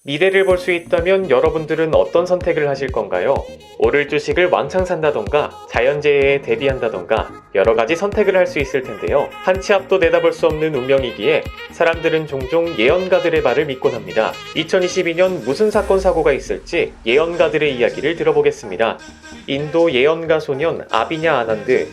미래를 볼 수 있다면 여러분들은 어떤 선택을 하실 건가요? 오를 주식을 왕창 산다던가 자연재해에 대비한다던가 여러가지 선택을 할 수 있을 텐데요. 한 치 앞도 내다볼 수 없는 운명이기에 사람들은 종종 예언가들의 말을 믿곤 합니다. 2022년 무슨 사건 사고가 있을지 예언가들의 이야기를 들어보겠습니다. 인도 예언가 소년 아비냐 아난드.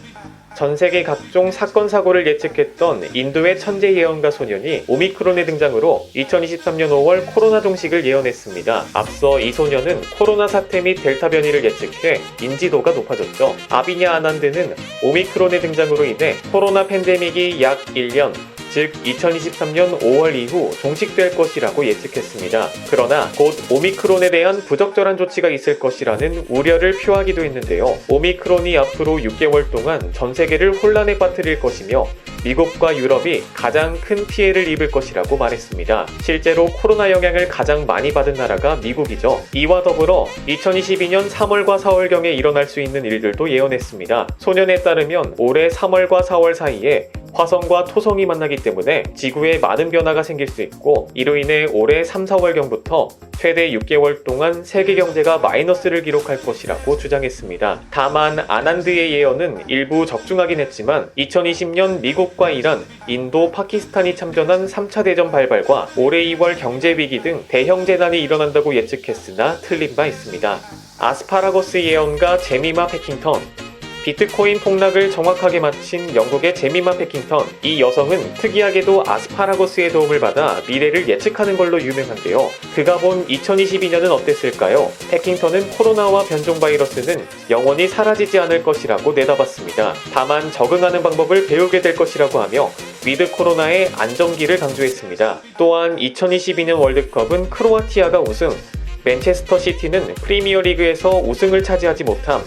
전 세계 각종 사건 사고를 예측했던 인도의 천재 예언가 소년이 오미크론의 등장으로 2023년 5월 코로나 종식을 예언했습니다. 앞서 이 소년은 코로나 사태 및 델타 변이를 예측해 인지도가 높아졌죠. 아비냐 아난드는 오미크론의 등장으로 인해 코로나 팬데믹이 약 1년, 즉 2023년 5월 이후 종식될 것이라고 예측했습니다. 그러나 곧 오미크론에 대한 부적절한 조치가 있을 것이라는 우려를 표하기도 했는데요. 오미크론이 앞으로 6개월 동안 전 세계를 혼란에 빠뜨릴 것이며 미국과 유럽이 가장 큰 피해를 입을 것이라고 말했습니다. 실제로 코로나 영향을 가장 많이 받은 나라가 미국이죠. 이와 더불어 2022년 3월과 4월경에 일어날 수 있는 일들도 예언했습니다. 소년에 따르면 올해 3월과 4월 사이에 화성과 토성이 만나기 때문에 지구에 많은 변화가 생길 수 있고, 이로 인해 올해 3, 4월경부터 최대 6개월 동안 세계 경제가 마이너스를 기록할 것이라고 주장했습니다. 다만 아난드의 예언은 일부 적중하긴 했지만 2020년 미국과 이란, 인도, 파키스탄이 참전한 3차 대전 발발과 올해 2월 경제 위기 등 대형 재난이 일어난다고 예측했으나 틀린 바 있습니다. 아스파라거스 예언가 제미마 패킹턴. 비트코인 폭락을 정확하게 마친 영국의 제미마 패킹턴. 이 여성은 특이하게도 아스파라거스의 도움을 받아 미래를 예측하는 걸로 유명한데요. 그가 본 2022년은 어땠을까요? 패킹턴은 코로나와 변종 바이러스는 영원히 사라지지 않을 것이라고 내다봤습니다. 다만 적응하는 방법을 배우게 될 것이라고 하며 위드 코로나의 안정기를 강조했습니다. 또한 2022년 월드컵은 크로아티아가 우승, 맨체스터 시티는 프리미어리그에서 우승을 차지하지 못함,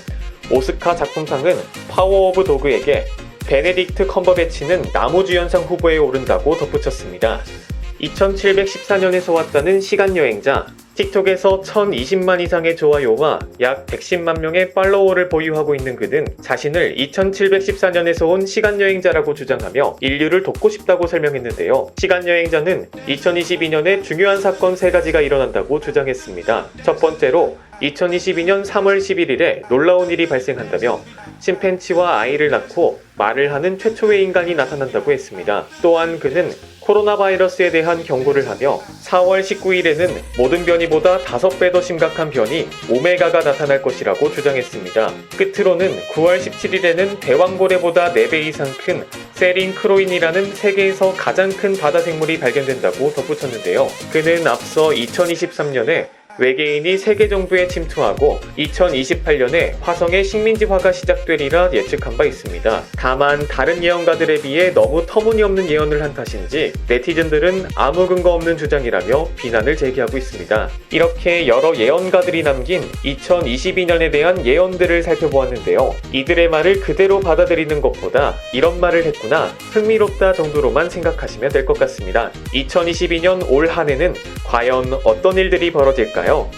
오스카 작품상은 파워 오브 도그에게, 베네딕트 컴버배치는 나무주연상 후보에 오른다고 덧붙였습니다. 2714년에서 왔다는 시간여행자. 틱톡에서 1020만 이상의 좋아요와 약 110만 명의 팔로워를 보유하고 있는 그는 자신을 2714년에서 온 시간여행자라고 주장하며 인류를 돕고 싶다고 설명했는데요. 시간여행자는 2022년에 중요한 사건 3가지가 일어난다고 주장했습니다. 첫 번째로 2022년 3월 11일에 놀라운 일이 발생한다며 침팬치와 아이를 낳고 말을 하는 최초의 인간이 나타난다고 했습니다. 또한 그는 코로나 바이러스에 대한 경고를 하며 4월 19일에는 모든 변이보다 5배 더 심각한 변이 오메가가 나타날 것이라고 주장했습니다. 끝으로는 9월 17일에는 대왕고래보다 4배 이상 큰 세린 크로인이라는 세계에서 가장 큰 바다 생물이 발견된다고 덧붙였는데요. 그는 앞서 2023년에 외계인이 세계 정부에 침투하고 2028년에 화성의 식민지화가 시작되리라 예측한 바 있습니다. 다만 다른 예언가들에 비해 너무 터무니없는 예언을 한 탓인지 네티즌들은 아무 근거 없는 주장이라며 비난을 제기하고 있습니다. 이렇게 여러 예언가들이 남긴 2022년에 대한 예언들을 살펴보았는데요. 이들의 말을 그대로 받아들이는 것보다 이런 말을 했구나, 흥미롭다 정도로만 생각하시면 될 것 같습니다. 2022년 올 한 해는 과연 어떤 일들이 벌어질까요?